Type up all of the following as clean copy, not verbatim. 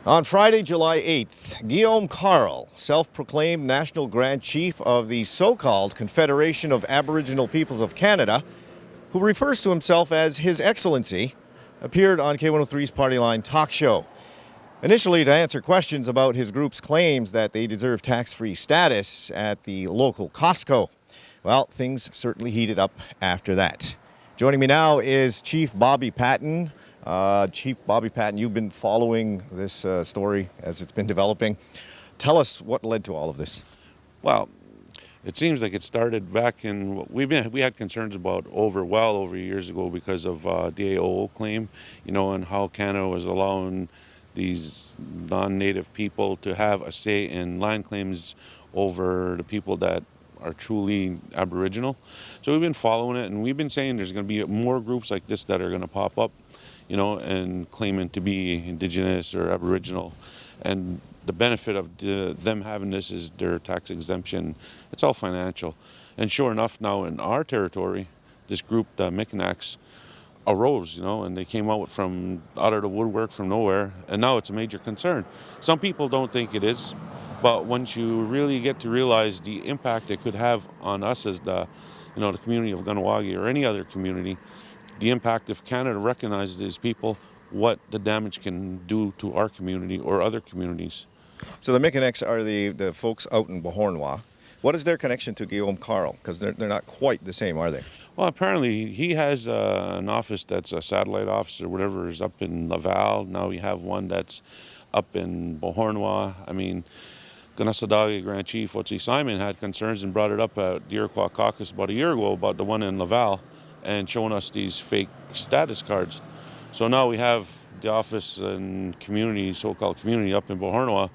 On Friday, July 8th, Guillaume Carle, self-proclaimed National Grand Chief of the so-called Confederation of Aboriginal Peoples of Canada, who refers to himself as His Excellency, appeared on K103's Partyline Talkshow. Initially to answer questions about his group's claims that they deserve tax-free status at the local Costco. Well, things certainly heated up after that. Joining me now is Chief Bobby Patton. Chief Bobby Patton, you've been following this story as it's been developing. Tell us what led to all of this. Well, it seems like it started back in, we had concerns about well over years ago because of DAO claim, and how Canada was allowing these non-native people to have a say in land claims over the people that are truly Aboriginal. So we've been following it, and we've been saying there's going to be more groups like this that are going to pop up, and claiming to be Indigenous or Aboriginal. And the benefit of them having this is their tax exemption. It's all financial. And sure enough, now in our territory, this group, the Mikinaks, arose, and they came out out of the woodwork from nowhere, and now it's a major concern. Some people don't think it is, but once you really get to realize the impact it could have on us as the community of Kahnawake or any other community, the impact if Canada recognizes these people, what the damage can do to our community or other communities. So the Mikinaks are the folks out in Beauhornois. What is their connection to Guillaume Carle? Because they're not quite the same, are they? Well, apparently he has an office that's a satellite office or whatever is up in Laval. Now we have one that's up in Beauhornois. I mean, Kahnawake Grand Chief, Simon, had concerns and brought it up at the Iroquois Caucus about a year ago about the one in Laval and showing us these fake status cards. So now we have the office and community, so-called community up in Beauhornois,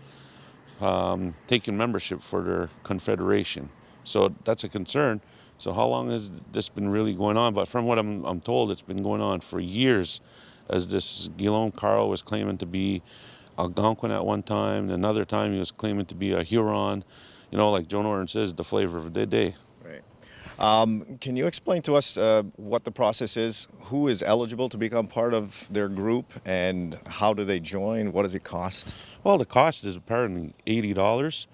taking membership for their Confederation. So that's a concern. So how long has this been really going on? But from what I'm told, it's been going on for years, as this Guillaume Carle was claiming to be Algonquin at one time, and another time he was claiming to be a Huron. Like Joe Norton says, the flavor of the day. Right. Can you explain to us what the process is? Who is eligible to become part of their group, and how do they join? What does it cost? Well, the cost is apparently $80.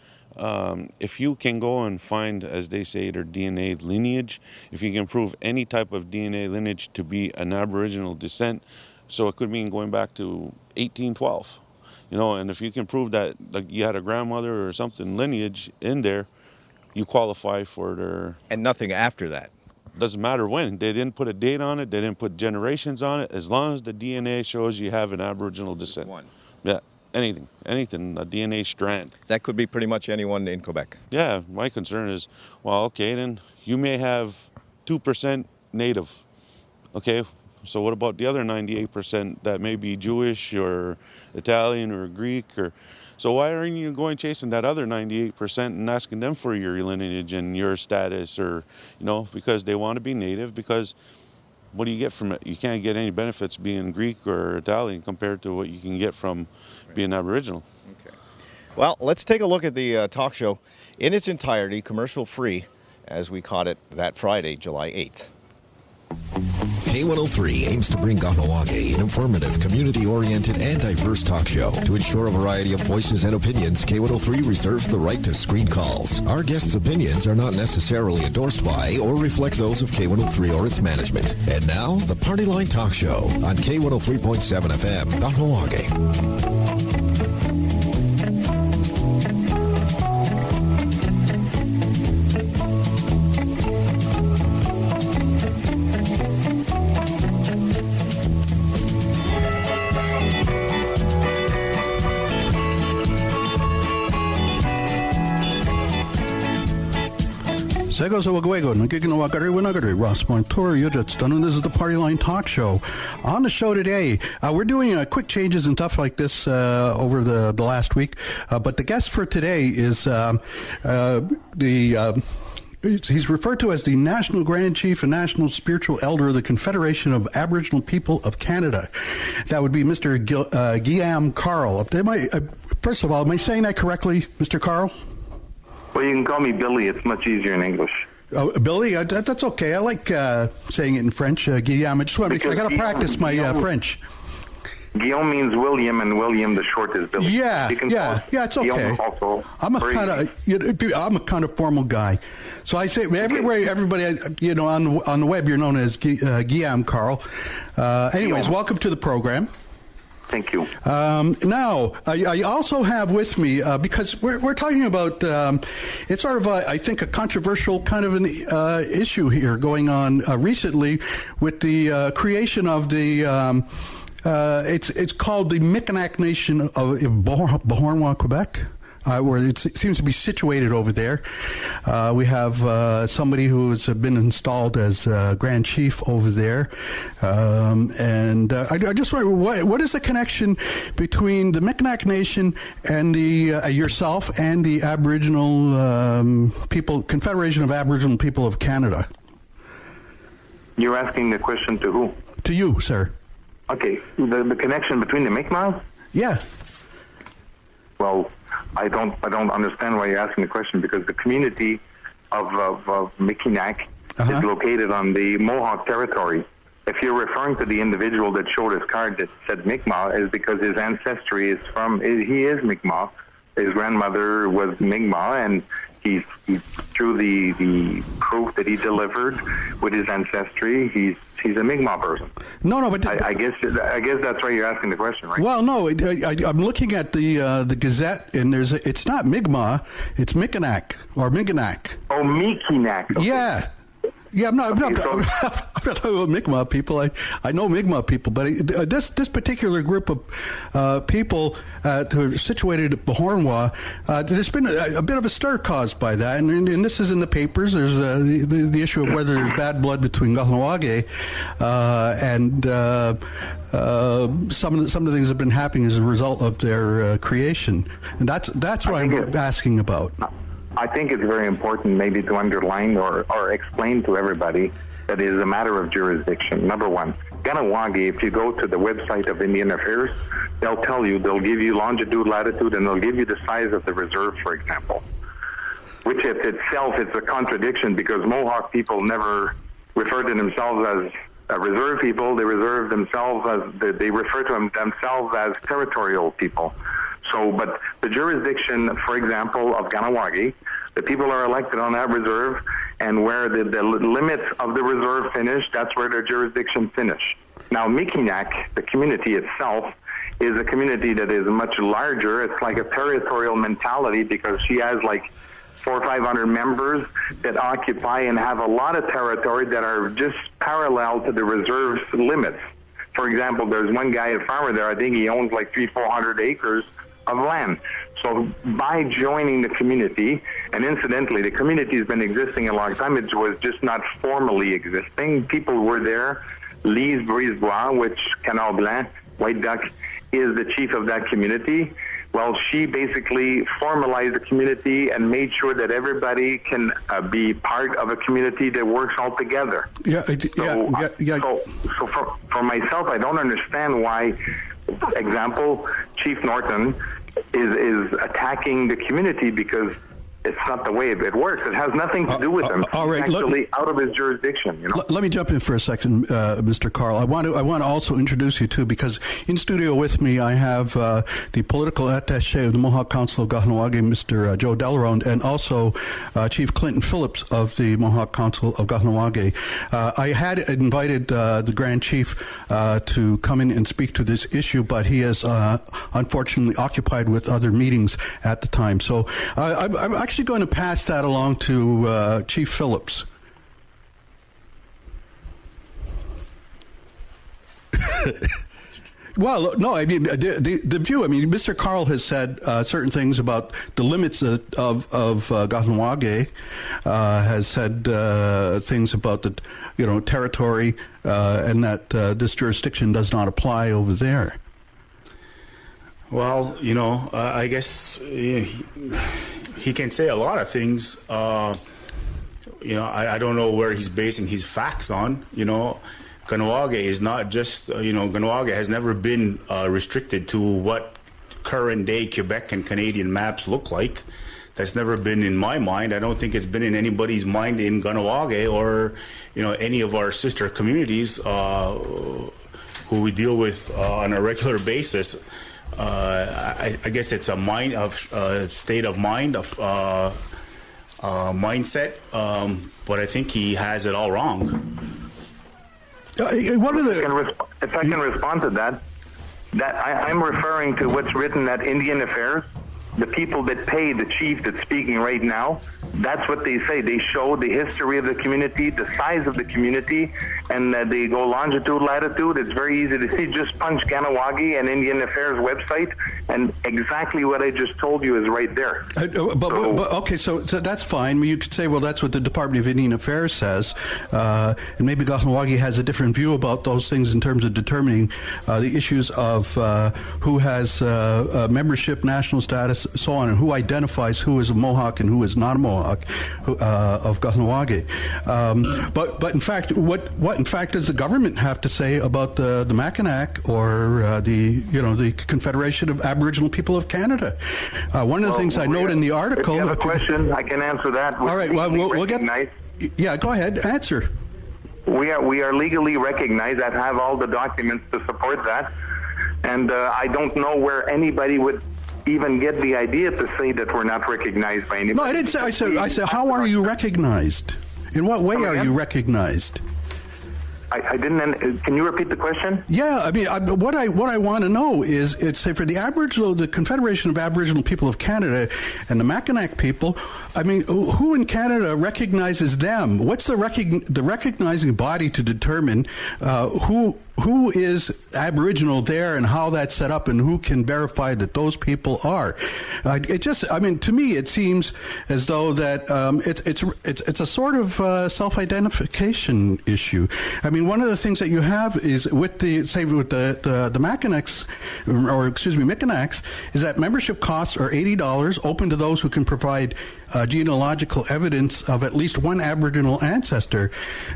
If you can go and find, as they say, their DNA lineage, if you can prove any type of DNA lineage to be an Aboriginal descent, so it could mean going back to 1812, and if you can prove that like you had a grandmother or something lineage in there, you qualify for their... And nothing after that? Doesn't matter when. They didn't put a date on it, they didn't put generations on it, as long as the DNA shows you have an Aboriginal descent. One. Yeah. Anything, a DNA strand. That could be pretty much anyone in Quebec. Yeah, my concern is, well, okay, then you may have 2% native. Okay, so what about the other 98% that may be Jewish or Italian or Greek? So why aren't you going chasing that other 98% and asking them for your lineage and your status, or, because they want to be native? Because what do you get from it? You can't get any benefits being Greek or Italian compared to what you can get from being Aboriginal. Okay. Well, let's take a look at the talk show in its entirety, commercial free, as we caught it that Friday, July 8th. K103 aims to bring Kahnawake an informative, community-oriented, and diverse talk show. To ensure a variety of voices and opinions, K103 reserves the right to screen calls. Our guests' opinions are not necessarily endorsed by or reflect those of K103 or its management. And now, the Partyline Talk Show on K103.7 FM, Kahnawake. Ross Montour, this is the Partyline Talk Show. On the show today, we're doing quick changes and stuff like this over the last week, but the guest for today is he's referred to as the National Grand Chief and National Spiritual Elder of the Confederation of Aboriginal People of Canada. That would be Mr. Guillaume Carle. First of all, am I saying that correctly, Mr. Carle? Well, you can call me Billy. It's much easier in English. Oh, Billy, that's okay. I like saying it in French, Guillaume. I got to practice my French. Guillaume means William, and William, the short is Billy. Yeah, You can yeah, call yeah. It's okay. Guillaume also. I'm a kind of formal guy, so I say everybody, on the web, you're known as Guillaume Carle. Anyways, welcome to the program. Thank you. Now, I also have with me, because we're talking about, it's sort of, I think, a controversial kind of an issue here going on recently with the creation of the, it's called the Mikinak Nation of Beauhornois, Quebec. Where it seems to be situated over there. We have somebody who has been installed as Grand Chief over there. And I just wonder, what is the connection between the Mikinak Nation and the yourself and the Aboriginal people, Confederation of Aboriginal People of Canada? You're asking the question to who? To you, sir. Okay, the connection between the Mi'kmaq? Yeah. Well, I don't understand why you're asking the question, because the community of Mikinak is located on the Mohawk territory. If you're referring to the individual that showed his card that said Mi'kmaq, is because his ancestry is he is Mi'kmaq. His grandmother was Mi'kmaq, and he's through the proof that he delivered with his ancestry, he's a Mi'kmaq person. No, but I guess that's why you're asking the question, right? Well, no, I'm looking at the Gazette, and it's not Mi'kmaq, it's Mikinak or Mikinak. Oh, Mikinak. Okay. Yeah. Yeah, I'm not talking about Mi'kmaq people. I know Mi'kmaq people, but this particular group of people who are situated at Beauhornois, there's been a bit of a stir caused by that, and this is in the papers. There's the issue of whether there's bad blood between Kahnawake and some of the things that have been happening as a result of their creation, and that's what I'm asking about. I think it's very important maybe to underline or explain to everybody that it is a matter of jurisdiction. Number one, Kahnawake, if you go to the website of Indian Affairs, they'll give you longitude, latitude, and they'll give you the size of the reserve, for example, which in itself is a contradiction, because Mohawk people never refer to themselves as a reserve people. They refer to themselves as territorial people. So, but the jurisdiction, for example, of Kahnawake, the people are elected on that reserve, and where the limits of the reserve finish, that's where their jurisdiction finish. Now, Mikinak, the community itself, is a community that is much larger. It's like a territorial mentality, because she has like 400 or 500 members that occupy and have a lot of territory that are just parallel to the reserve's limits. For example, there's one guy, a farmer there, I think he owns like 300-400 acres of land. So by joining the community, and incidentally, the community has been existing a long time. It was just not formally existing. People were there. Lise Brisebois, which Canal Blanc, White Duck, is the chief of that community. Well, she basically formalized the community and made sure that everybody can be part of a community that works all together. So for myself, I don't understand why, example, Chief Norton is attacking the community, because it's not the way it works. It has nothing to do with him. All right, He's actually out of his jurisdiction. You know? Let me jump in for a second, Mr. Carle. I want to also introduce you too, because in studio with me I have the political attaché of the Mohawk Council of Kahnawake, Mr. Joe Delaronde, and also Chief Clinton Phillips of the Mohawk Council of Kahnawake. I had invited the Grand Chief to come in and speak to this issue, but he is unfortunately occupied with other meetings at the time. So I'm actually going to pass that along to Chief Phillips. Well, no, I mean, the view, I mean, Mr. Carle has said certain things about the limits of Kahnawake, has said things about the, territory, and that this jurisdiction does not apply over there. Well, I guess he can say a lot of things. I don't know where he's basing his facts on. Kahnawake is not just, Kahnawake has never been restricted to what current day Quebec and Canadian maps look like. That's never been in my mind. I don't think it's been in anybody's mind in Kahnawake or, any of our sister communities. who we deal with on a regular basis. I guess it's a state of mind of mindset, but I think he has it all wrong. If I can respond to that, I'm referring to what's written at Indian Affairs. The people that pay the chief that's speaking right now, that's what they say. They show the history of the community, the size of the community, and they go longitude, latitude. It's very easy to see. Just punch Kahnawake and Indian Affairs website, and exactly what I just told you is right there. Okay, so that's fine. You could say, well, that's what the Department of Indian Affairs says, and maybe Kahnawake has a different view about those things in terms of determining the issues of who has membership, national status, so on, and who identifies who is a Mohawk and who is not a Mohawk of Kahnawake. But in fact, what in fact does the government have to say about the Mikinak or the Confederation of Aboriginal People of Canada? One of the things I note in the article. If you have a question, I can answer that. All right. Well, we'll get. Yeah, go ahead. Answer. We are legally recognized. I have all the documents to support that, and I don't know where anybody would even get the idea to say that we're not recognized by anybody. No, I didn't say. I said, how are you recognized? In what way are you recognized? I didn't. Can you repeat the question? Yeah, I mean, what I want to know is, say for the Confederation of Aboriginal People of Canada and the Mikinak people. I mean, who in Canada recognizes them? What's the recognizing body to determine who is Aboriginal there and how that's set up and who can verify that those people are? To me, it seems as though that it's a sort of self-identification issue. I mean, one of the things that you have is with the Mikinaks, Mikinaks, is that membership costs are $80, open to those who can provide genealogical evidence of at least one Aboriginal ancestor.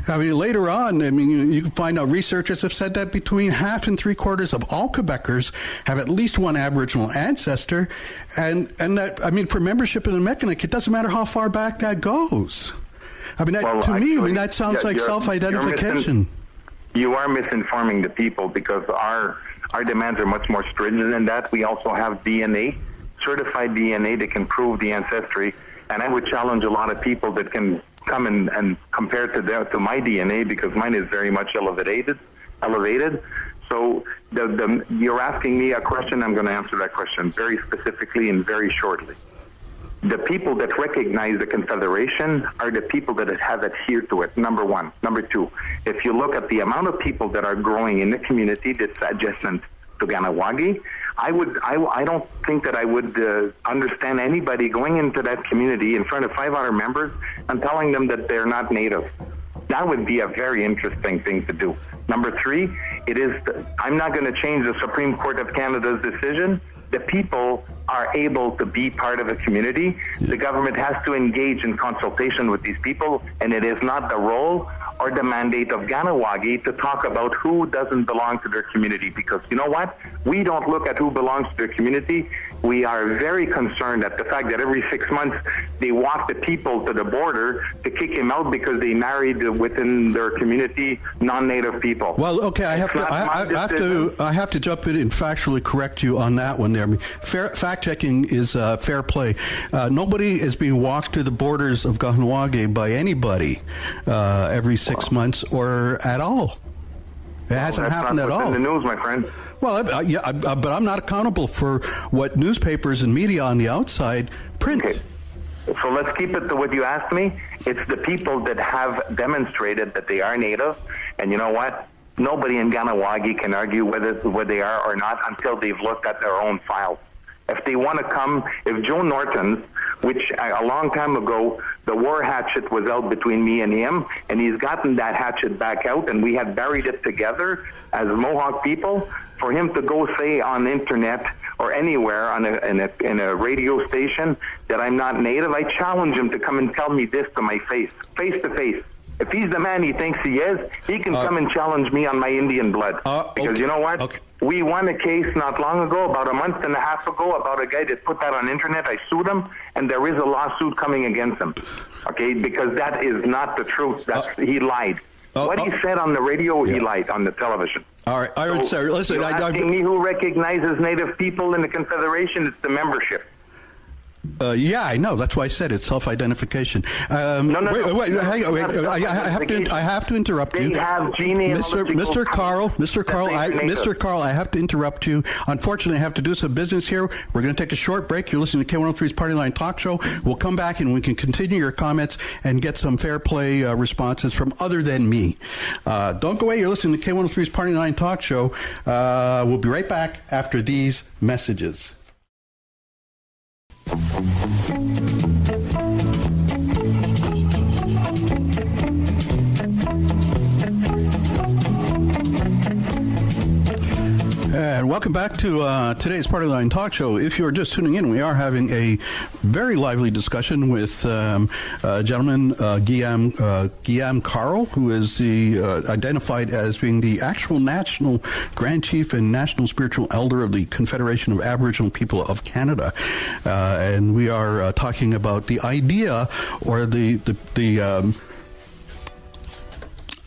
I mean, later on, you can find out researchers have said that between half and 3/4 of all Quebecers have at least one Aboriginal ancestor, and that, I mean, for membership in the Mikinak, it doesn't matter how far back that goes. I mean, that sounds like self-identification. You are misinforming the people because our demands are much more stringent than that. We also have DNA, certified DNA that can prove the ancestry. And I would challenge a lot of people that can come and compare to my DNA because mine is very much elevated. So you're asking me a question. I'm going to answer that question very specifically and very shortly. The people that recognize the Confederation are the people that have adhered to it, number one. Number two, if you look at the amount of people that are growing in the community that's adjacent to Kahnawake, I don't think that I would understand anybody going into that community in front of 500 members and telling them that they're not native. That would be a very interesting thing to do. Number three, I'm not going to change the Supreme Court of Canada's decision. The people are able to be part of a community. The government has to engage in consultation with these people, and it is not the role or the mandate of Kahnawake to talk about who doesn't belong to their community, because you know what? We don't look at who belongs to their community. We are very concerned at the fact that every 6 months they walk the people to the border to kick him out because they married within their community non-native people. Well, okay, I have to jump in and factually correct you on that one there. I mean, fact checking is fair play. Nobody is being walked to the borders of Kahnawake by anybody every 6 months or at all. It hasn't happened at all. That's not what's in the news, my friend. Well, but I'm not accountable for what newspapers and media on the outside print. Okay. So let's keep it to what you asked me. It's the people that have demonstrated that they are native, and you know what? Nobody in Kahnawake can argue whether they are or not until they've looked at their own files. If they want to come, if Joe Norton, which a long time ago, the war hatchet was out between me and him, and he's gotten that hatchet back out, and we had buried it together as Mohawk people, for him to go say on the internet or anywhere in a radio station that I'm not native, I challenge him to come and tell me this to my face to face. If he's the man he thinks he is, he can come and challenge me on my Indian blood. Because you know what? Okay. We won a case not long ago, about a month and a half ago, about a guy that put that on internet. I sued him, and there is a lawsuit coming against him. Okay, because that is not the truth. He lied. What he said on the radio, he lied on the television. All right, I would say, listen, you're asking me who recognizes Native people in the Confederation. It's the membership. Yeah, I know. That's why I said it's self-identification. Wait, hang on, wait. I have to interrupt you. They have genealogical Mr. Carle, I have to interrupt you. Unfortunately, I have to do some business here. We're going to take a short break. You're listening to K103's Partyline Talkshow. We'll come back and we can continue your comments and get some fair play responses from other than me. Don't go away. You're listening to K103's Partyline Talkshow. We'll be right back after these messages. And welcome back to today's Partyline Talk Show. If you're just tuning in, we are having a very lively discussion with a gentleman, Guillaume Carle, who is identified as being the actual National Grand Chief and National Spiritual Elder of the Confederation of Aboriginal People of Canada. And we are talking about the idea or the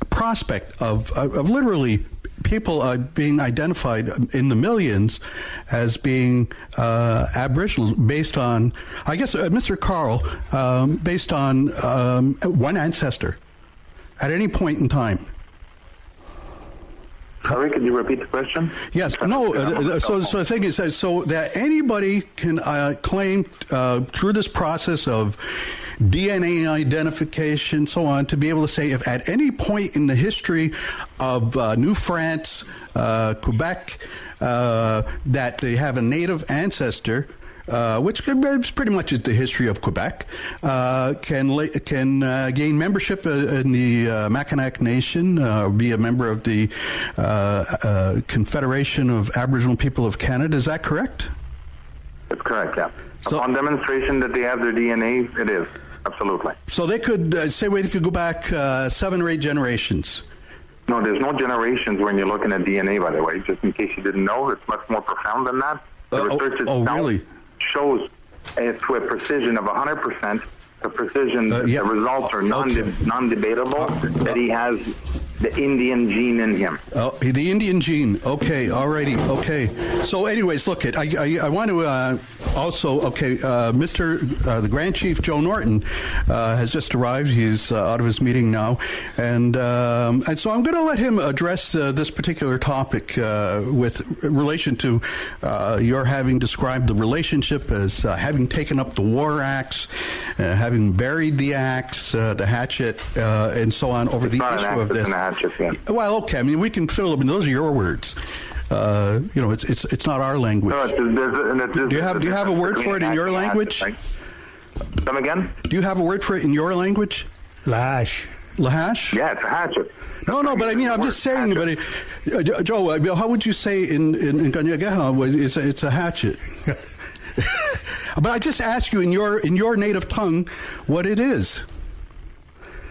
prospect of literally people being identified in the millions as being Aboriginals based on, I guess, Mr. Carle, based on one ancestor at any point in time. Sorry, can you repeat the question? Yes. No. So the thing is, so that anybody can claim through this process of DNA identification, so on, to be able to say if at any point in the history of New France, Quebec, that they have a native ancestor, which is pretty much the history of Quebec, can gain membership in the Mikinak Nation, be a member of the Confederation of Aboriginal People of Canada. Is that correct? That's correct, yeah. So, upon demonstration that they have their DNA, it is. Absolutely. So they could, they could go back 7 or 8 generations. No, there's no generations when you're looking at DNA, by the way. Just in case you didn't know, it's much more profound than that. The research itself really? Shows to a precision of 100%, the precision, the results are non-debatable, that he has the Indian gene in him. Oh, the Indian gene. Okay, alrighty. Okay. So, anyways, look, I want to also, Mr. The Grand Chief Joe Norton has just arrived. He's out of his meeting now, and so I'm going to let him address this particular topic with relation to your having described the relationship as having taken up the war axe, having buried the axe, the hatchet, and so on over the issue of this. Well, okay. I mean, we can fill them in. Those are your words. It's not our language. No, do you have a word for it in your language? Come again? Do you have a word for it in your language? Lahash. Lahash? Yeah, it's a hatchet. No, but I mean, I'm just saying. But Joe, how would you say in Kahnawake it's a hatchet? But I just ask you in your native tongue what it is.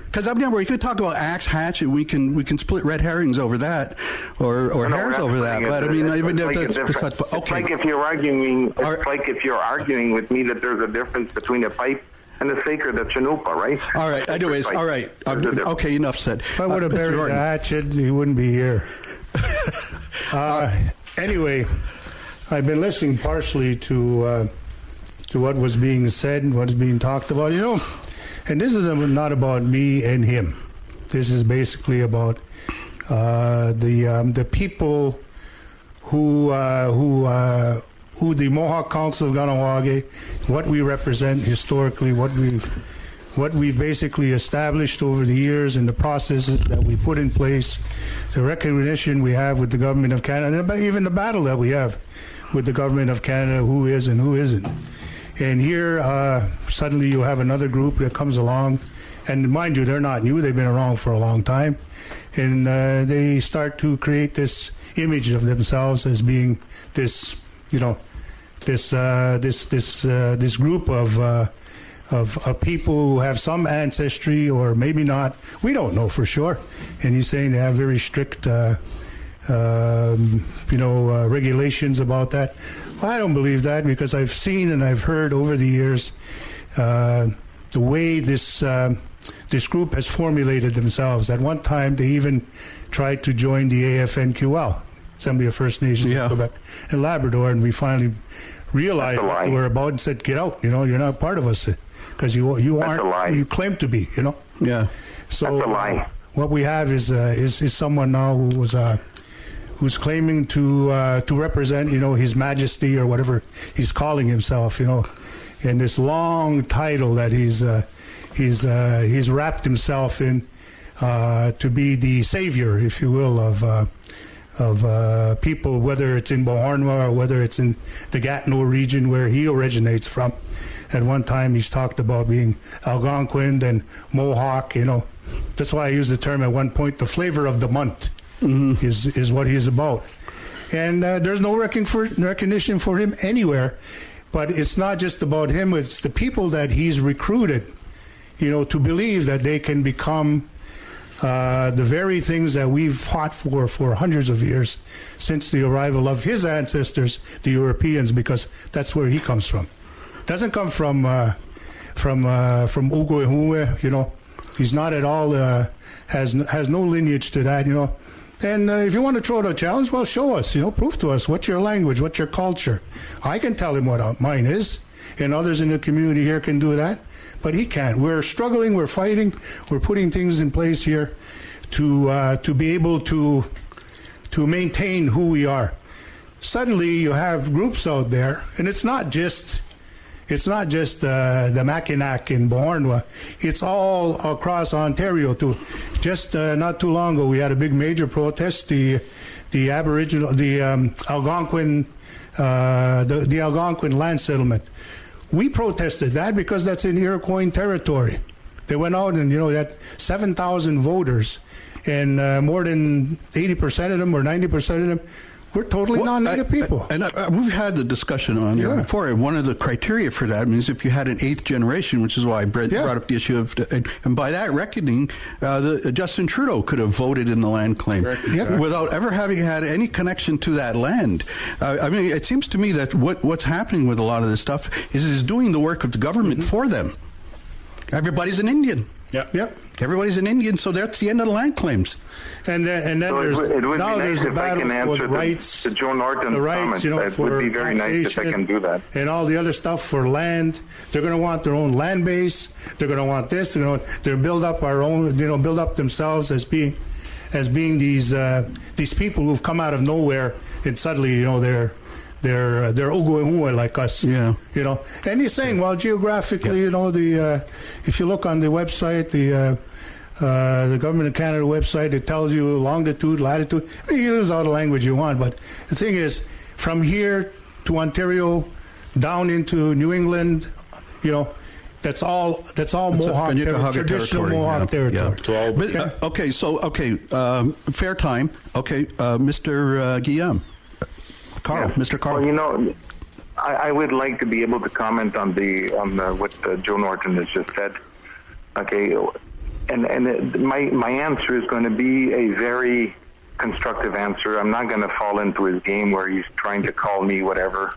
Because I mean, we could talk about axe, hatchet. We can split red herrings over that, or hairs over that. But I mean, that's besides. Okay. It's like if you're arguing. It's like if you're arguing with me that there's a difference between a pipe and a sacred at Chanupa, right? All right. Anyways, all right. Okay, enough said. If I would have buried the hatchet, he wouldn't be here. Anyway, I've been listening partially to what was being said and what is being talked about. And this is not about me and him. This is basically about the people who the Mohawk Council of Kahnawake, what we represent historically, what we've basically established over the years and the processes that we put in place, the recognition we have with the government of Canada, but even the battle that we have with the government of Canada, who is and who isn't. And here, suddenly you have another group that comes along, and mind you, they're not new, they've been around for a long time, and they start to create this image of themselves as being this, this group of people who have some ancestry, or maybe not, we don't know for sure. And he's saying they have very strict regulations about that. I don't believe that, because I've seen and I've heard over the years the way this this group has formulated themselves. At one time, they even tried to join the AFNQL, Assembly of First Nations of Quebec and Labrador, and we finally realized what they were about and said, "Get out! You're not part of us because you aren't who you claim to be." Yeah. So that's a lie. What we have is someone now who's claiming to represent His Majesty or whatever he's calling himself, and this long title that he's wrapped himself in to be the savior, if you will, of people, whether it's in Beauhornois or whether it's in the Gatineau region where he originates from. At one time, he's talked about being Algonquin and Mohawk. That's why I used the term at one point. The flavor of the month is what he's about, and there's no recognition for him anywhere. But it's not just about him; it's the people that he's recruited, to believe that they can become the very things that we've fought for hundreds of years since the arrival of his ancestors, the Europeans, because that's where he comes from. Doesn't come from Ogoehue, He's not at all has no lineage to that, And if you want to throw out a challenge, well, show us, prove to us what's your language, what's your culture. I can tell him what mine is, and others in the community here can do that, but he can't. We're struggling, we're fighting, we're putting things in place here to be able to maintain who we are. Suddenly, you have groups out there, and it's not just the Mikinak in Beauhornois. It's all across Ontario too. Just not too long ago, we had a big major protest. The Aboriginal, the Algonquin, the Algonquin land settlement. We protested that because that's in Iroquois territory. They went out and they had 7,000 voters, and more than 80% of them or 90% of them we're totally non-native people. And we've had the discussion on here before. One of the criteria for that means if you had an eighth generation, which is why I brought up the issue of, and by that reckoning, Justin Trudeau could have voted in the land claim without ever having had any connection to that land. I mean, it seems to me that what's happening with a lot of this stuff is doing the work of the government for them. Everybody's an Indian. Yep. Everybody's an Indian, so that's the end of the land claims. And then so there's it would now be nice there's the if I battle can for answer the rights, the Joe Norton the rights, comments. It would be very nice if I can do that. And all the other stuff for land. They're going to want their own land base. They're going to want this. They're build up our own. Build up themselves as being these people who've come out of nowhere and suddenly they're Ogoehue like us. Yeah. And he's saying, well, geographically, if you look on the website, the Government of Canada website, it tells you longitude, latitude. You use all the language you want, but the thing is, from here to Ontario, down into New England, that's all Mohawk territory, traditional Mohawk territory. Yeah. Fair time. Okay, Mr. Guillaume. Carle, Mr. Carle. Well, I would like to be able to comment on what Joe Norton has just said. Okay, and my answer is going to be a very constructive answer. I'm not going to fall into his game where he's trying to call me whatever.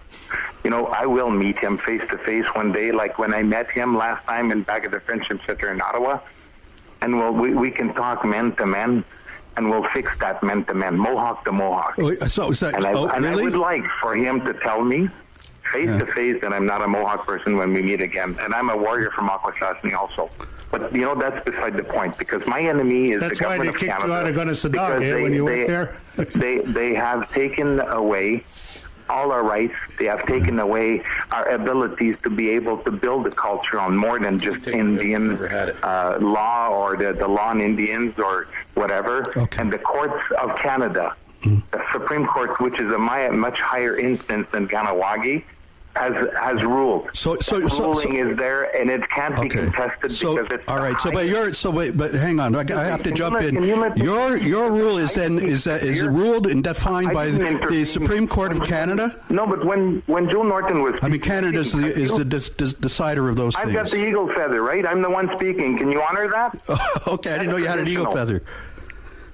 I will meet him face to face one day, like when I met him last time back at the Friendship Center in Ottawa, and we can talk men to men. And we'll fix that men to men, Mohawk to Mohawk. So is that, and I would like for him to tell me face to face that I'm not a Mohawk person when we meet again. And I'm a warrior from Akwesasne also. But, that's beside the point, because my enemy is the government of Canada. That's why they kicked you out of Gunnesadog when you went there. They have taken away all our rights. They have taken away our abilities to be able to build a culture on more than just Indian law or the law on Indians or whatever. Okay. And the courts of Canada, the Supreme Court, which is a much higher instance than Kahnawake, has ruled. So ruling is there, and it can't be contested because it's all right. But hang on. I have to jump in. Your rule is ruled and defined by the Supreme Court of Canada. No, but when Joe Norton was, Canada is the decider of those things. I've got the eagle feather, right? I'm the one speaking. Can you honor that? Okay, I didn't know you had an eagle feather.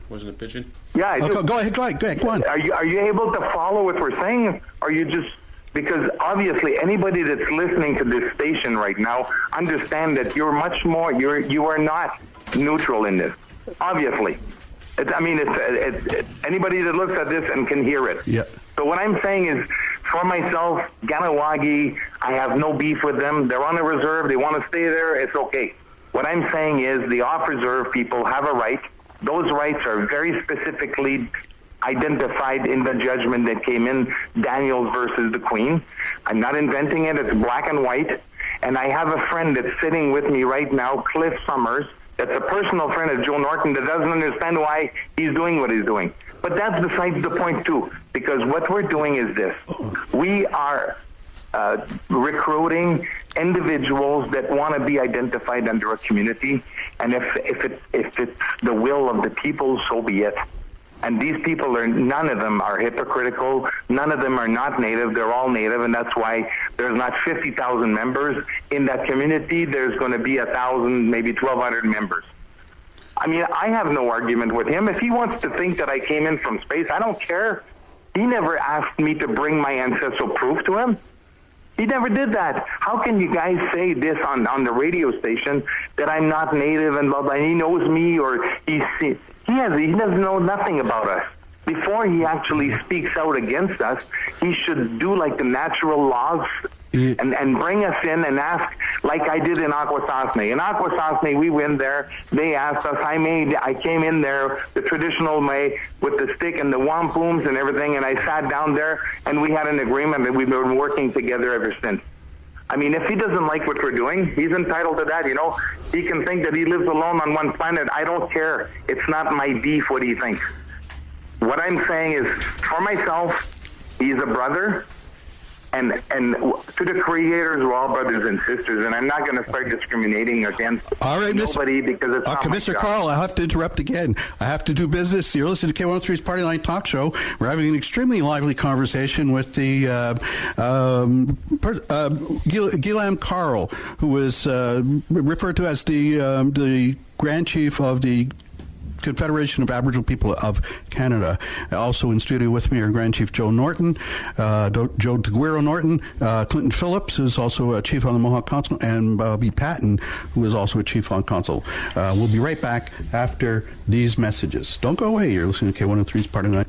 Wasn't it pigeon? Yeah, I do. Go ahead. Go on. Are you able to follow what we're saying? Or are you just Because obviously anybody that's listening to this station right now understand that you're much more, you are not neutral in this. Obviously. It's anybody that looks at this and can hear it. Yeah. So what I'm saying is, for myself, Kahnawake, I have no beef with them. They're on a reserve. They want to stay there. It's okay. What I'm saying is the off-reserve people have a right. Those rights are very specifically identified in the judgment that came in, Daniels versus the Queen. I'm not inventing it. It's black and white. And I have a friend that's sitting with me right now, Cliff Summers, that's a personal friend of Joe Norton that doesn't understand why he's doing what he's doing. But that's besides the point, too, because what we're doing is this. We are recruiting individuals that want to be identified under a community, and if it's the will of the people, so be it. And these people none of them are hypocritical. None of them are not Native. They're all Native, and that's why there's not 50,000 members in that community. There's going to be 1,000, maybe 1,200 members. I mean, I have no argument with him. If he wants to think that I came in from space, I don't care. He never asked me to bring my ancestral proof to him. He never did that. How can you guys say this on the radio station that I'm not Native and blah, blah, and he knows me, or he doesn't know nothing about us. Before he actually speaks out against us, he should do like the natural laws and bring us in and ask, like I did in Akwesasne. In Akwesasne, we went there. They asked us. I came in there the traditional way with the stick and the wampums and everything, and I sat down there, and we had an agreement that we've been working together ever since. I mean, if he doesn't like what we're doing, he's entitled to that, you know. He can think that he lives alone on one planet. I don't care. It's not my beef what he thinks. What I'm saying is, for myself, he's a brother, and to the creators, we're all brothers and sisters, and I'm not going to start discriminating against nobody because it's not Mr. Carle, I have to interrupt again. I have to do business. You're listening to K103's Partyline Talkshow. We're having an extremely lively conversation with the Guillaume Carle, who was referred to as the Grand Chief of the Confederation of Aboriginal People of Canada. Also in studio with me are Grand Chief Joe Norton, Joe Tokwiro Norton, Clinton Phillips, who's also a chief on the Mohawk Council, and Bobby Patton, who is also a chief on council. We'll be right back after these messages. Don't go away. You're listening to K103's Partyline.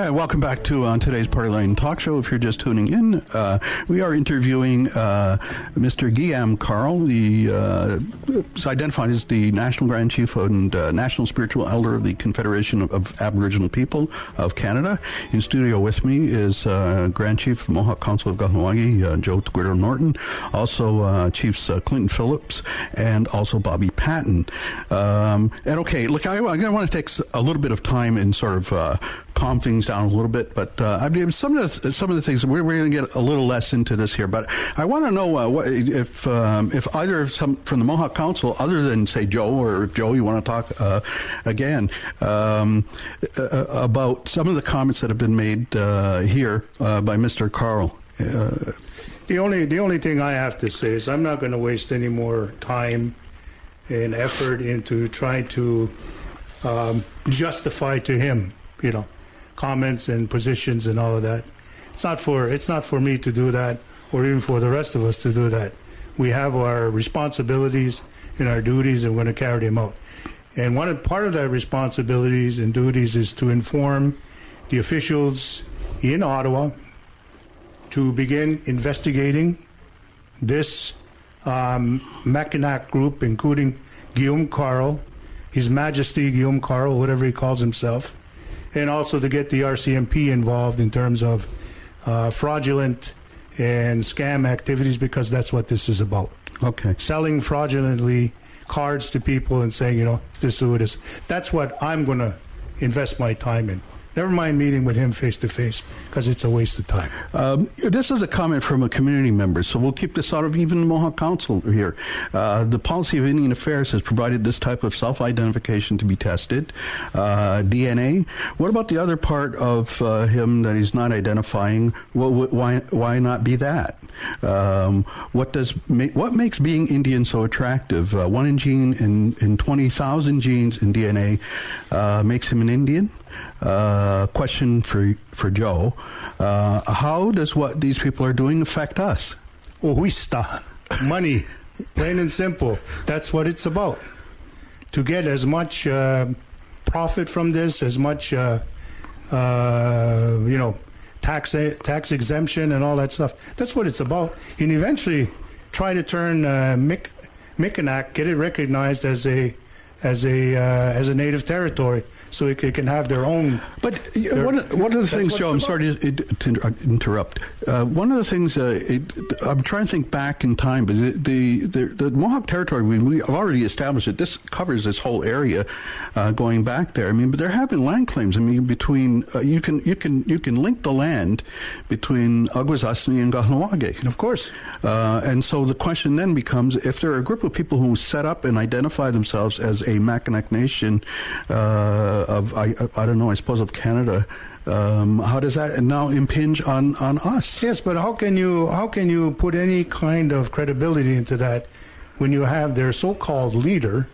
Welcome back to today's Partyline Talk Show. If you're just tuning in, we are interviewing Mr. Guillaume Carle, is identified as the National Grand Chief and National Spiritual Elder of the Confederation of Aboriginal People of Canada. In studio with me is Grand Chief of Mohawk Council of Kahnawake, Joe Tokwiro Norton, also Chiefs Clinton Phillips, and also Bobby Patton. And okay, look, I want to take a little bit of time and sort of calm things down a little bit, but I mean, some of the things we're going to get a little less into this here. But I want to know if either from the Mohawk Council, other than say Joe or Joe, you want to talk again about some of the comments that have been made here by Mr. Carle. The only thing I have to say is I'm not going to waste any more time and effort into trying to justify to him, you know, comments and positions and all of that. It's not for me to do that, or even for the rest of us to do that. We have our responsibilities and our duties, and we're going to carry them out. And part of that responsibilities and duties is to inform the officials in Ottawa to begin investigating this Mikinak group, including Guillaume Carle, His Majesty Guillaume Carle, whatever he calls himself, and also to get the RCMP involved in terms of fraudulent and scam activities, because that's what this is about. Okay. Selling fraudulently cards to people and saying, you know, this is who it is. That's what I'm going to invest my time in. Never mind meeting with him face to face, because it's a waste of time. This is a comment from a community member, so we'll keep this out of even the Mohawk Council here. The policy of Indian Affairs has provided this type of self-identification to be tested. DNA. What about the other part of him that he's not identifying? Well, why not be that? What makes being Indian so attractive? One gene in 20,000 genes in DNA makes him an Indian. Question for Joe. How does what these people are doing affect us? Huista. Money. Plain and simple. That's what it's about. To get as much profit from this, as much, tax exemption and all that stuff. That's what it's about. And eventually try to turn Mikinak, get it recognized as a native territory, so it can have their own. But one of the things, Joe, I'm sorry to interrupt. One of the things I'm trying to think back in time, but the Mohawk territory, we have already established that this covers this whole area, going back there. I mean, but there have been land claims. I mean, between you can link the land between Akwesasne and Kahnawake. Of course. And so the question then becomes, if there are a group of people who set up and identify themselves as a Mikinak nation of I don't know, I suppose of Canada, how does that now impinge on us? Yes, but how can you put any kind of credibility into that when you have their so-called leader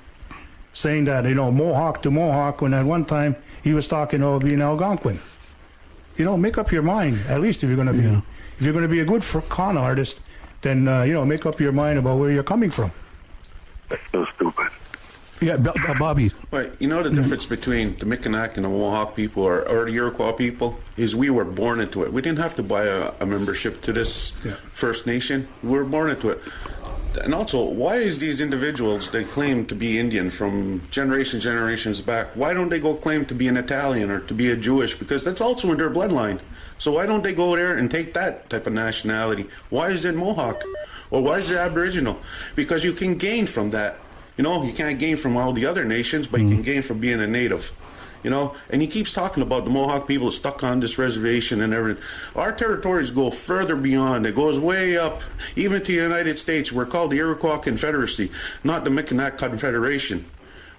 saying that, Mohawk to Mohawk, when at one time he was talking about being Algonquin? Make up your mind. At least if you're going to be a good con artist, then make up your mind about where you're coming from. That's so stupid. Yeah, Bobby. Right. The difference between the Mikinak and the Mohawk people or the Iroquois people is we were born into it. We didn't have to buy a membership to this First Nation. We were born into it. And also, why is these individuals, they claim to be Indian from generations back, why don't they go claim to be an Italian or to be a Jewish? Because that's also in their bloodline. So why don't they go there and take that type of nationality? Why is it Mohawk? Or why is it Aboriginal? Because you can gain from that. You can't gain from all the other nations, but you can gain from being a native. And he keeps talking about the Mohawk people stuck on this reservation and everything. Our territories go further beyond. It goes way up, even to the United States. We're called the Iroquois Confederacy, not the Mikinak Confederation.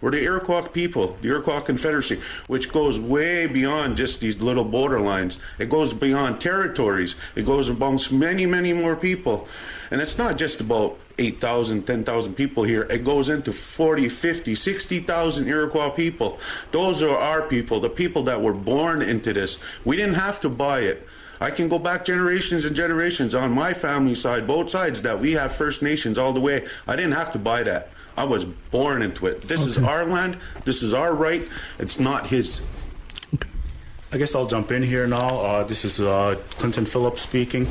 We're the Iroquois people, the Iroquois Confederacy, which goes way beyond just these little borderlines. It goes beyond territories. It goes amongst many, many more people. And it's not just about 8,000, 10,000 people here. It goes into 40, 50, 60,000 Iroquois people. Those are our people, the people that were born into this. We didn't have to buy it. I can go back generations and generations on my family side, both sides, that we have First Nations all the way. I didn't have to buy that. I was born into it. This is our land. This is our right. It's not his. I guess I'll jump in here now. This is Clinton Phillips speaking.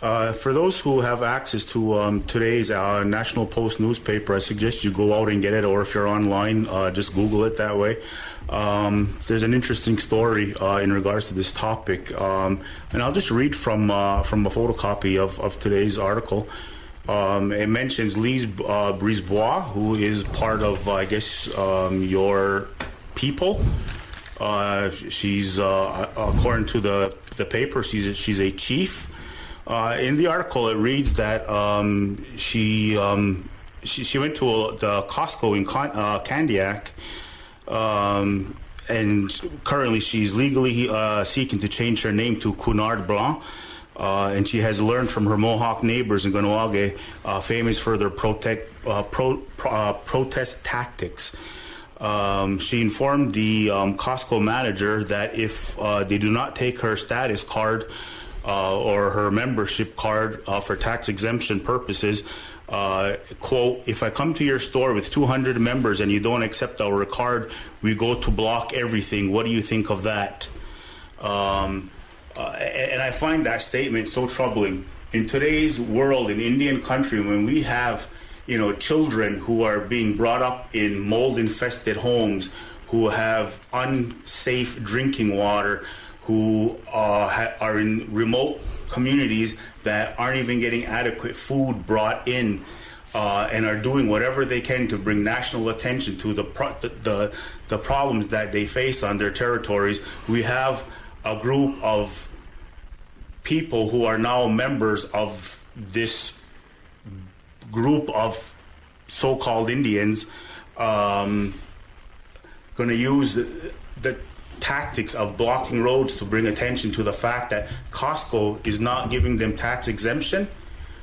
For those who have access to today's National Post newspaper, I suggest you go out and get it, or if you're online, just Google it that way. There's an interesting story in regards to this topic, and I'll just read from a photocopy of today's article. It mentions Lise Brisebois, who is part of, your people. She's, according to the paper, she's a chief. In the article, it reads that she went to the Costco in Kahnawake, and currently she's legally seeking to change her name to Cunard Blanc. And she has learned from her Mohawk neighbors in Kahnawake, famous for their protest tactics. She informed the Costco manager that if they do not take her status card or her membership card for tax exemption purposes, quote, if I come to your store with 200 members and you don't accept our card, we go to block everything. What do you think of that? And I find that statement so troubling. In today's world, in Indian country, when we have, children who are being brought up in mold-infested homes, who have unsafe drinking water, who are in remote communities that aren't even getting adequate food brought in, and are doing whatever they can to bring national attention to the the problems that they face on their territories. We have a group of people who are now members of this group of so-called Indians going to use the tactics of blocking roads to bring attention to the fact that Costco is not giving them tax exemption.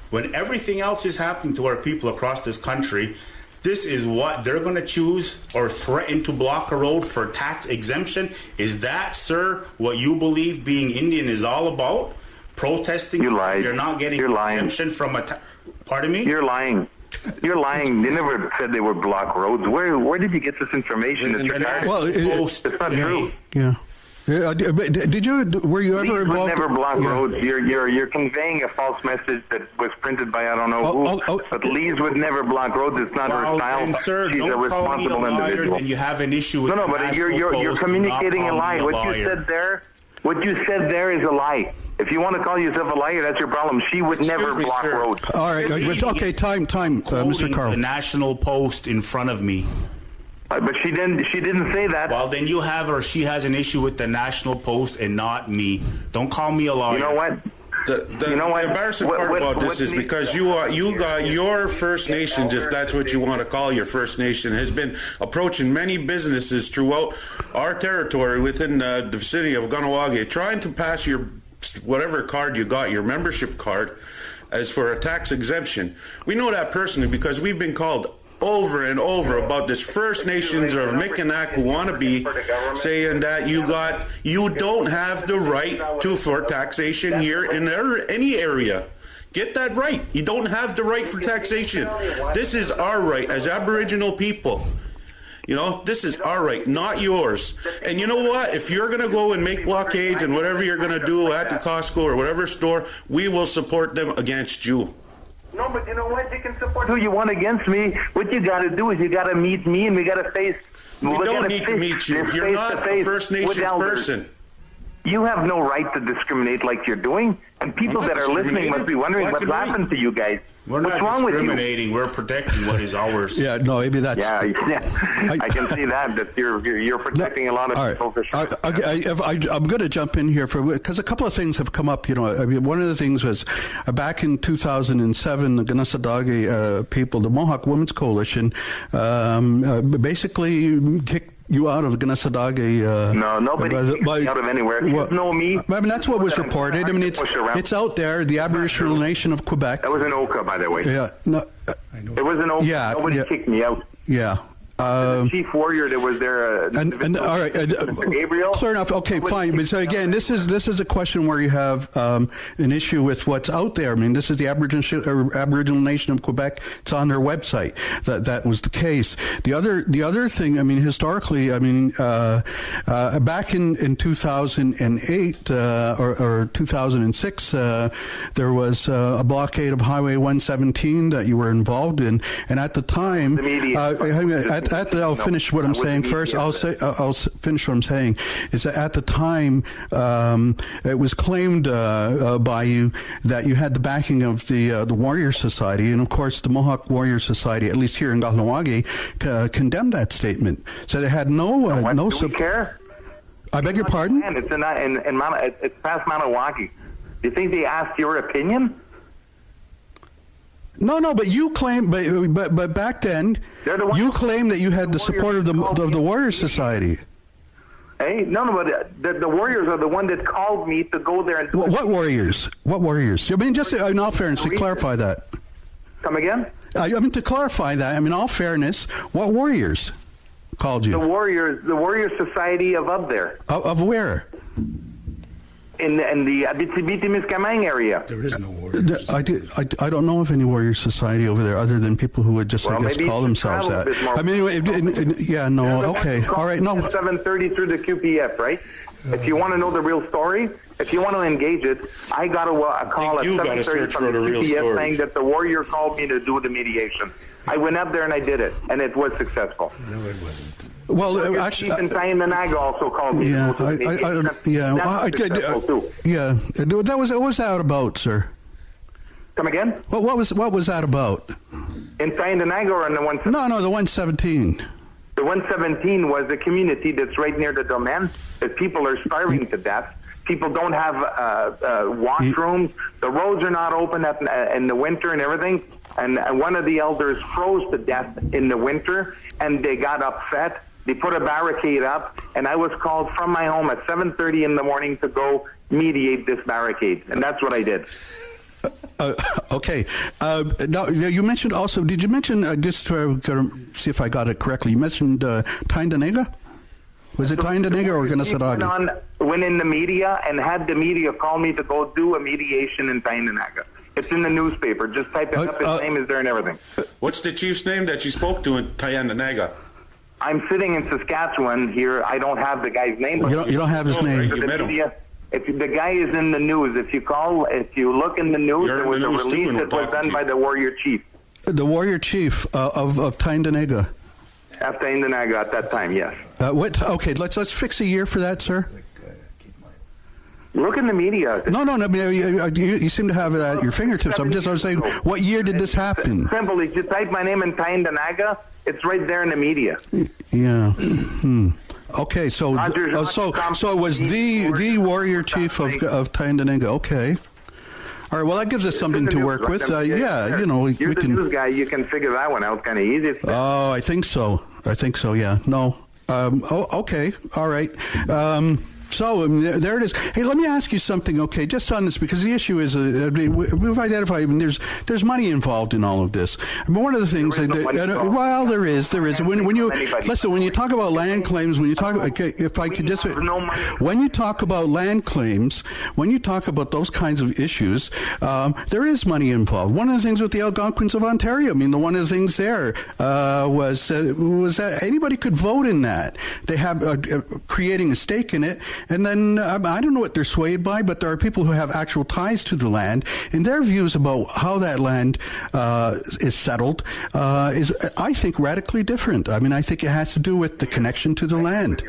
When everything else is happening to our people across this country, this is what they're going to choose or threaten to block a road for tax exemption. Is that, sir, what you believe being Indian is all about? Protesting? You lied. You're not getting You're lying. exemption from a... Pardon me? You're lying. You're lying. They never said they would block roads. Where did you get this information? It's not true. Yeah. Did you? Were you ever Lees involved? would never block roads. You're conveying a false message that was printed by I don't know who. But Lees would never block roads. It's not her style. And sir, She's a don't call me a responsible liar, individual. then you have an issue with No, but you're communicating a lie. What you said there is a lie. If you want to call yourself a liar, that's your problem. She would never block roads. All right. Okay. Time. Mr. Carle. The National Post in front of me. But she didn't say that. Well, then you have she has an issue with the National Post and not me. Don't call me a liar. You know what? The embarrassing part about this is because you got your First Nations, if that's what you want to call your First Nation, has been approaching many businesses throughout our territory within the vicinity of Kahnawake, trying to pass your whatever card you got, your membership card, as for a tax exemption. We know that personally because we've been called over and over about this First Nations or Mikinak wannabe saying that you don't have the right for taxation here in any area. Get that right. You don't have the right for taxation. This is our right as Aboriginal people. You know, this is our right, not yours. And you know what? If you're going to go and make blockades and whatever you're going to do at the Costco or whatever store, we will support them against you. No, but you know what? You can support who you want against me. What you got to do is you got to meet me, and we got to face. We don't need to meet you. You're not a First Nations person. You have no right to discriminate like you're doing, and people that are listening must be wondering what's happened to you guys. We're what's not wrong with you? discriminating. We're protecting what is ours. Yeah, no, maybe that's... Yeah, I can see that you're protecting a lot of people for sure. I'm going to jump in here because a couple of things have come up. You know, I mean, one of the things was back in 2007, the Kahnawake people, the Mohawk Women's Coalition, basically kicked you out of Kahnawake. No, nobody kicked me out of anywhere. You know me. I mean, that's what was reported. I mean, it's out there. The Aboriginal Nation of Quebec. That was in Oka, by the way. Yeah. No. It was in Oka. Yeah. Nobody kicked me out. Yeah. The chief warrior that was there. And all right, Mr. Gabriel. Clear enough. Okay, fine. But so again, this is a question where you have an issue with what's out there. I mean, this is the Aboriginal Nation of Quebec. It's on their website. That was the case. The other thing. I mean, historically, I mean, back in 2008 or 2006, there was a blockade of Highway 117 that you were involved in, and at the time, I'll finish what I'm saying first. I'll finish what I'm saying. Is that at the time it was claimed by you that you had the backing of the Warrior Society, and of course the Mohawk Warrior Society, at least here in Kahnawake, condemned that statement. So they had no support. I beg your pardon? It's it's past Kahnawake. Do you think they asked your opinion? No, but you claim, but back then, you claimed that you had the support of the Warrior Society. Hey, no, but the Warriors are the one that called me to go there and. What Warriors? What Warriors? I mean, just in all fairness, to clarify that. Come again? I mean, to clarify that. I mean, in all fairness, what Warriors called you? The Warrior Society of up there. Of where? In the Abitibi-Témiscamingue area. There is no Warriors. I don't know of any Warrior Society over there other than people who would just, I guess, call themselves that. I mean, okay. All right, no. 7:30 through the QPF, right? If you want to know the real story, if you want to engage it, I got a call at 7:30 from the QPF saying that the Warrior called me to do the mediation. I went up there and I did it, and it was successful. No, it wasn't. Well, actually, Chief Kahnawake also called me. What was that about, sir? Come again? What was that about? In Kahnawake or in the 117? No, the 117. The 117 was a community that's right near the domain, that people are starving to death. People don't have washrooms. The roads are not open in the winter and everything. And one of the elders froze to death in the winter, and they got upset. They put a barricade up, and I was called from my home at 7:30 in the morning to go mediate this barricade, and that's what I did. Okay. Now, you mentioned also, did you mention, just to see if I got it correctly, you mentioned Tyndonega? Was it Tyndonega or Kahnawake? Went in the media and had the media call me to go do a mediation in Tyndonega. It's in the newspaper. Just type it up. His name is there and everything. What's the chief's name that you spoke to in Tyndonega? I'm sitting in Saskatchewan here. I don't have the guy's name. You don't have his name. If the guy is in the news, if you look in the news, there was a release that was done by the warrior chief. The warrior chief of Tyndonega. After Tyndonega at that time, yes. Okay, let's fix a year for that, sir. Look in the media. No. You seem to have it at your fingertips. I was saying, what year did this happen? Simple. If you type my name in Tyndonega, it's right there in the media. Yeah. Okay, so it was the warrior chief of Tyndonega. Okay. All right. Well, that gives us something to work with. You're the news guy. You can figure that one out kind of easy. Oh, I think so. Yeah. No. Okay. All right. So there it is. Hey, let me ask you something, okay, just on this, because the issue is, we've identified, there's money involved in all of this. I mean, one of the things, there is. When you talk about land claims, when you talk about land claims, when you talk about those kinds of issues, there is money involved. One of the things with the Algonquins of Ontario, I mean, one of the things there was that anybody could vote in that. They have creating a stake in it. And then I don't know what they're swayed by, but there are people who have actual ties to the land, and their views about how that land is settled is, I think, radically different. I mean, I think it has to do with the connection to the land.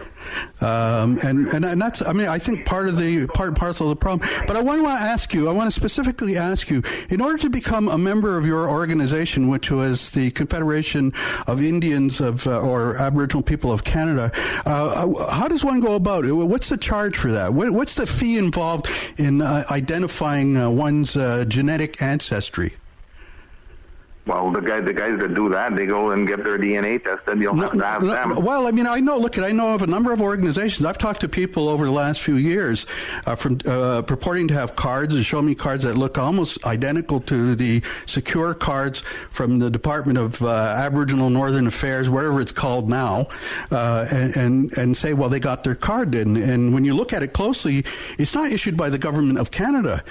And that's, I mean, I think part and parcel of the problem. But I want to specifically ask you, in order to become a member of your organization, which was the Confederation of Indians or Aboriginal People of Canada, how does one go about it? What's the charge for that? What's the fee involved in identifying one's genetic ancestry? Well, the guys that do that, they go and get their DNA tested. You'll have to ask them. Well, I mean, I know of a number of organizations. I've talked to people over the last few years from purporting to have cards and show me cards that look almost identical to the secure cards from the Department of Aboriginal Northern Affairs, whatever it's called now, and say, well, they got their card in. And when you look at it closely, it's not issued by the government of Canada.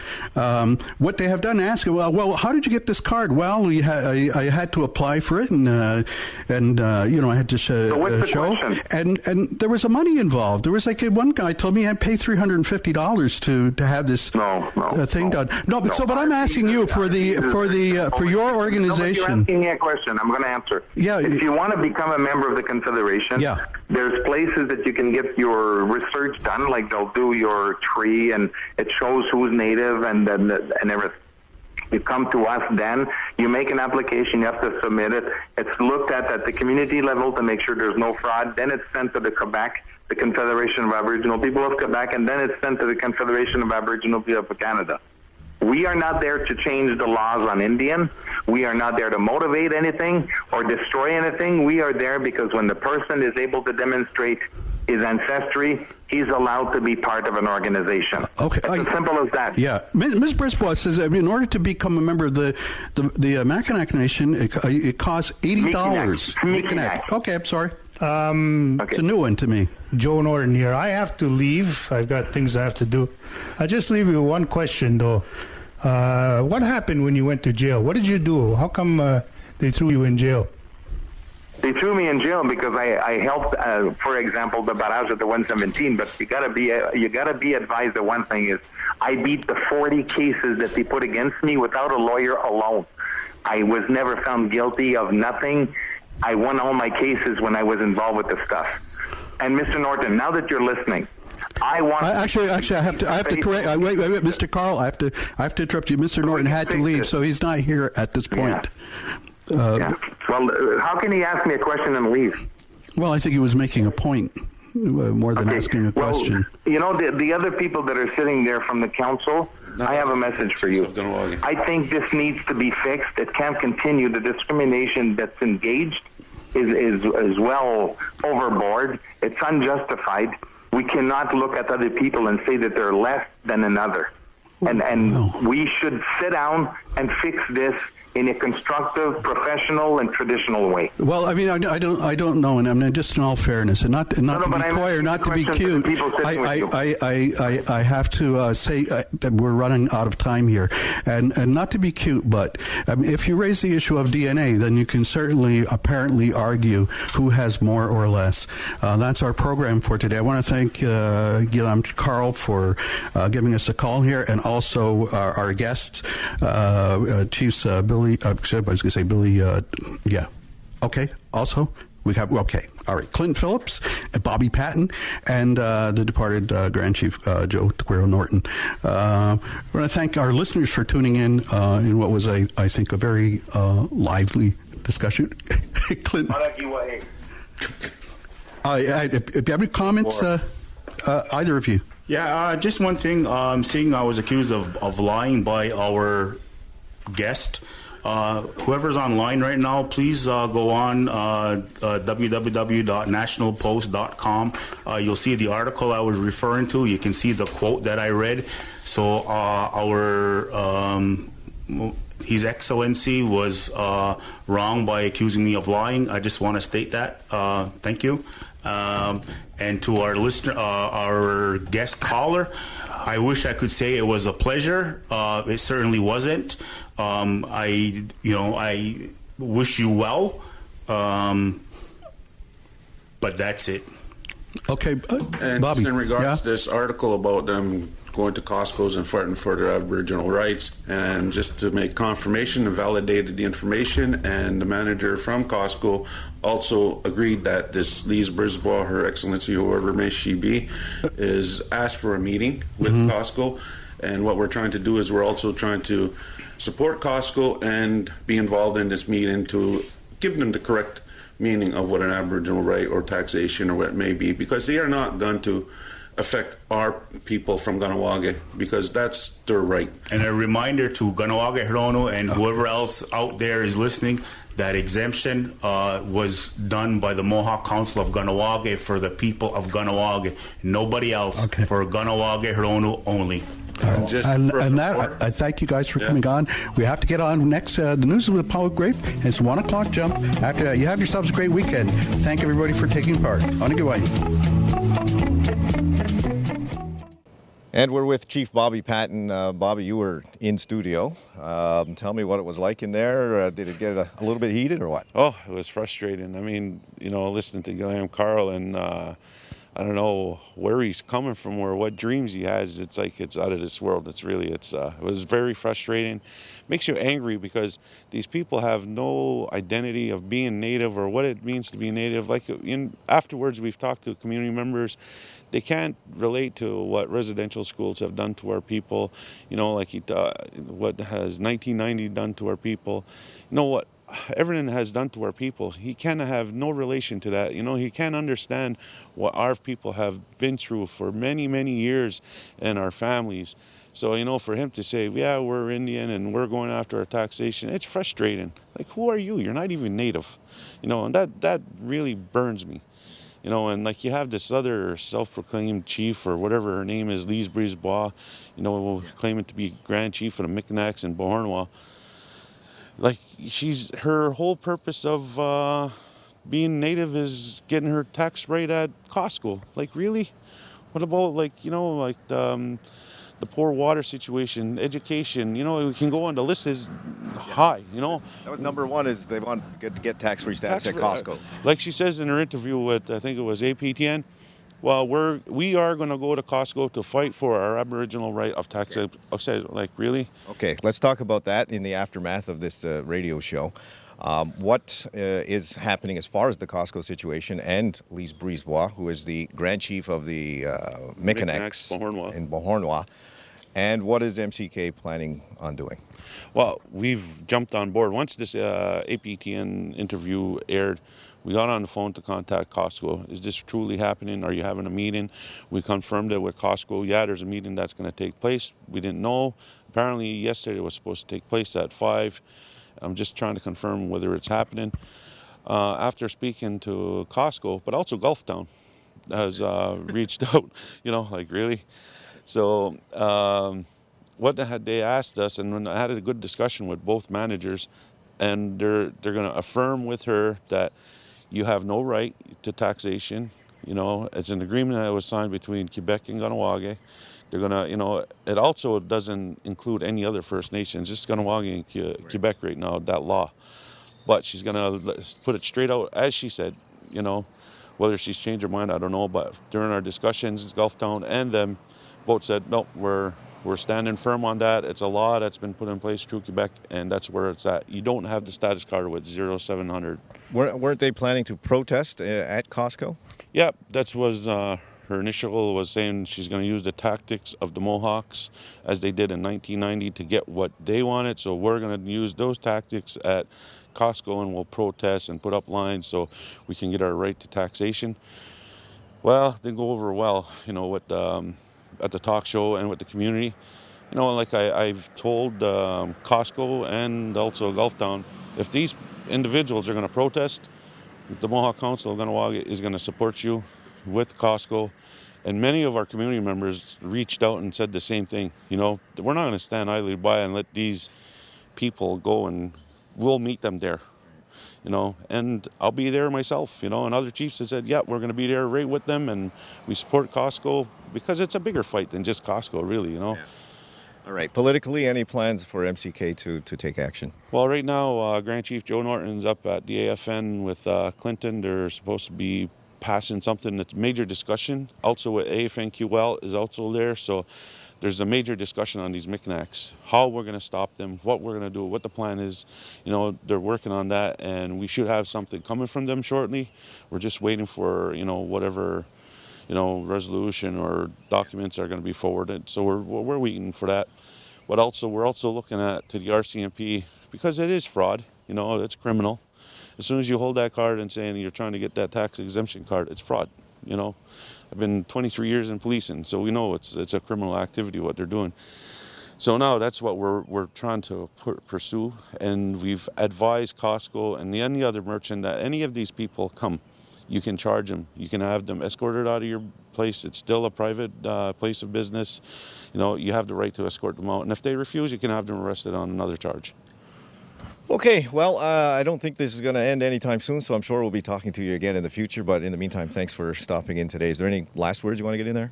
What they have done, ask, well, how did you get this card? Well, I had to apply for it, and I had to show. And there was money involved. There was one guy told me I'd pay $350 to have this thing done. But I'm asking you for your organization. You're asking me a question. I'm going to answer. Yeah. If you want to become a member of the Confederation, there's places that you can get your research done. Like they'll do your tree, and it shows who's native and everything. You come to us then, you make an application, you have to submit it. It's looked at the community level to make sure there's no fraud. Then it's sent to the Quebec, the Confederation of Aboriginal People of Quebec, and then it's sent to the Confederation of Aboriginal People of Canada. We are not there to change the laws on Indian. We are not there to motivate anything or destroy anything. We are there because when the person is able to demonstrate his ancestry, he's allowed to be part of an organization. Okay, it's as simple as that. Yeah, Ms. Brisbois says that in order to become a member of the Mikinak Nation, it costs $80. Mikinak. Okay, I'm sorry. It's a new one to me. Joe Norton here. I have to leave. I've got things I have to do. I'll just leave you one question, though. What happened when you went to jail? What did you do? How come they threw you in jail? They threw me in jail because I helped, for example, the barrage at the 117. But you gotta be advised that one thing is, I beat the 40 cases that they put against me without a lawyer alone. I was never found guilty of nothing. I won all my cases when I was involved with the stuff. And Mr. Norton, now that you're listening, I want actually I have to correct. Wait, Mr. Carle, I have to interrupt you. Mr. Norton had to leave, so he's not here at this point. Well, how can he ask me a question and leave? Well, I think he was making a point more than asking a question. You know, the other people that are sitting there from the council, I have a message for you. I think this needs to be fixed. It can't continue. The discrimination that's engaged is well overboard. It's unjustified. We cannot look at other people and say that they're less than another. And we should sit down and fix this in a constructive, professional, and traditional way. Well, I mean, I don't know, and I mean, just in all fairness, and not to be coy or not to be cute, I have to say that we're running out of time here, and not to be cute, but if you raise the issue of DNA, then you can certainly apparently argue who has more or less. That's our program for today. I want to thank Guillaume Carle for giving us a call here, and also our guests, Chiefs Billy. I was going to say Billy. Yeah. Okay. Also, we have all right. Clinton Phillips, and Bobby Patton, and the departed Grand Chief Joe Tokwiro Norton. I want to thank our listeners for tuning in what was, I think, a very lively discussion. Clinton. If you have any comments, either of you. Yeah, just one thing. Seeing I was accused of lying by our guest. Whoever's online right now, please go on www.nationalpost.com. You'll see the article I was referring to. You can see the quote that I read. So His Excellency was wrong by accusing me of lying. I just want to state that. Thank you. And to our listener, our guest caller, I wish I could say it was a pleasure. It certainly wasn't. I wish you well. But that's it. Okay, and Bobby. In regards to this article about them going to Costco's and fighting for their Aboriginal rights, and just to make confirmation and validated the information, and the manager from Costco also agreed that this Lise Brisbois, Her Excellency, whoever may she be, is asked for a meeting with Costco. And what we're trying to do is we're also trying to support Costco and be involved in this meeting to give them the correct meaning of what an Aboriginal right or taxation or what it may be, because they are not going to affect our people from Kahnawake, because that's their right. And a reminder to Kahnawake Hirono and whoever else out there is listening, that exemption was done by the Mohawk Council of Kahnawake for the people of Kahnawake, nobody else, for Kahnawake Hirono only. I thank you guys for coming on. We have to get on next. The news with Paul Grape. It's 1 o'clock jump. After that, you have yourselves a great weekend. Thank everybody for taking part. On a good way. And we're with Chief Bobby Patton. Bobby, you were in studio. Tell me what it was like in there. Did it get a little bit heated or what? Oh, it was frustrating. I mean, listening to Guillaume Carle, and I don't know where he's coming from or what dreams he has. It's like it's out of this world. It was very frustrating. Makes you angry because these people have no identity of being Native or what it means to be Native. Like afterwards, we've talked to community members. They can't relate to what residential schools have done to our people. What has 1990 done to our people. What everything has done to our people. He can have no relation to that. He can't understand what our people have been through for many, many years and our families. So, for him to say, yeah, we're Indian and we're going after our taxation, it's frustrating. Like, who are you? You're not even Native. And that really burns me. And like you have this other self-proclaimed chief or whatever her name is, Lise Brisbois, claiming to be Grand Chief of the Mikinaks and Beauhornois. Like her whole purpose of being Native is getting her tax rate at Costco. Like, really? What about the poor water situation, education? We can go on. The list is high. That was number one. Is they want to get tax-free status at Costco. Like she says in her interview with, I think it was APTN. Well, we are going to go to Costco to fight for our Aboriginal right of tax. Okay, like, really? Okay, let's talk about that in the aftermath of this radio show. What is happening as far as the Costco situation and Lise Brisbois, who is the Grand Chief of the Mikinaks in Beauhornois, and what is MCK planning on doing? Well, we've jumped on board. Once this APTN interview aired, We got on the phone to contact Costco. Is this truly happening? Are you having a meeting? We confirmed it with Costco. Yeah, there's a meeting that's going to take place. We didn't know. Apparently yesterday it was supposed to take place at 5. I'm just trying to confirm whether it's happening. After speaking to Costco, but also Gulftown has reached out, like really. So what they asked us, and when I had a good discussion with both managers, and they're going to affirm with her that you have no right to taxation. It's an agreement that was signed between Quebec and Kahnawake. They're going to, it also doesn't include any other First Nations, just Kahnawake and Quebec right now, that law. But she's going to put it straight out, as she said, whether she's changed her mind, I don't know. But during our discussions, Gulftown and them both said, no, we're standing firm on that. It's a law that's been put in place through Quebec, and that's where it's at. You don't have the status card with 0700. Weren't they planning to protest at Costco? Yeah, that was her initial was saying she's going to use the tactics of the Mohawks as they did in 1990 to get what they wanted. So we're going to use those tactics at Costco, and we'll protest and put up lines so we can get our right to taxation. Well, didn't go over well, with at the talk show and with the community. Like I've told Costco and also Gulftown, if these individuals are going to protest, the Mohawk Council of Kahnawake is going to support you with Costco. And many of our community members reached out and said the same thing. We're not going to stand idly by and let these people go, and we'll meet them there. And I'll be there myself, and other chiefs have said, yeah, we're going to be there right with them, and we support Costco because it's a bigger fight than just Costco, really, Yeah. All right. Politically, any plans for MCK to take action? Well, right now, Grand Chief Joe Norton's up at the AFN with Clinton. They're supposed to be passing something that's major discussion. Also with AFNQL is also there, so there's a major discussion on these Mikinaks, how we're going to stop them, what we're going to do, what the plan is. They're working on that, and we should have something coming from them shortly. We're just waiting for, whatever, resolution or documents are going to be forwarded. So we're waiting for that. But also, we're also looking at to the RCMP, because it is fraud, it's criminal. As soon as you hold that card and saying you're trying to get that tax exemption card, it's fraud, I've been 23 years in policing, so we know it's a criminal activity what they're doing. So now that's what we're trying to pursue, and we've advised Costco and any other merchant that any of these people come, you can charge them. You can have them escorted out of your place. It's still a private place of business. You have the right to escort them out, and if they refuse, you can have them arrested on another charge. Okay, well, I don't think this is going to end anytime soon, so I'm sure we'll be talking to you again in the future. But in the meantime, thanks for stopping in today. Is there any last words you want to get in there?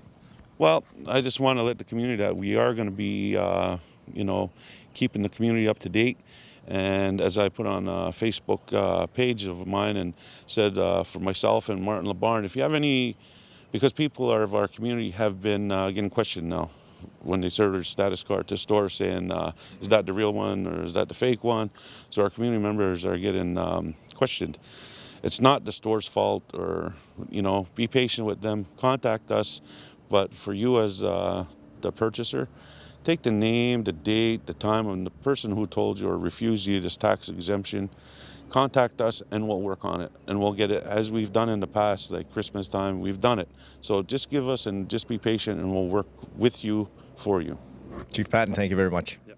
Well, I just want to let the community that we are going to be, keeping the community up to date. And as I put on a Facebook page of mine and said for myself and Martin LeBarn, if you have any, because people of our community have been getting questioned now when they serve their status card to store, saying, is that the real one or is that the fake one? So our community members are getting questioned. It's not the store's fault, or, be patient with them. Contact us. But for you as the purchaser, take the name, the date, the time of the person who told you or refused you this tax exemption. Contact us and we'll work on it, and we'll get it as we've done in the past, like Christmas time, we've done it. So just give us and just be patient, and we'll work with you for you. Chief Patton, thank you very much. Yep.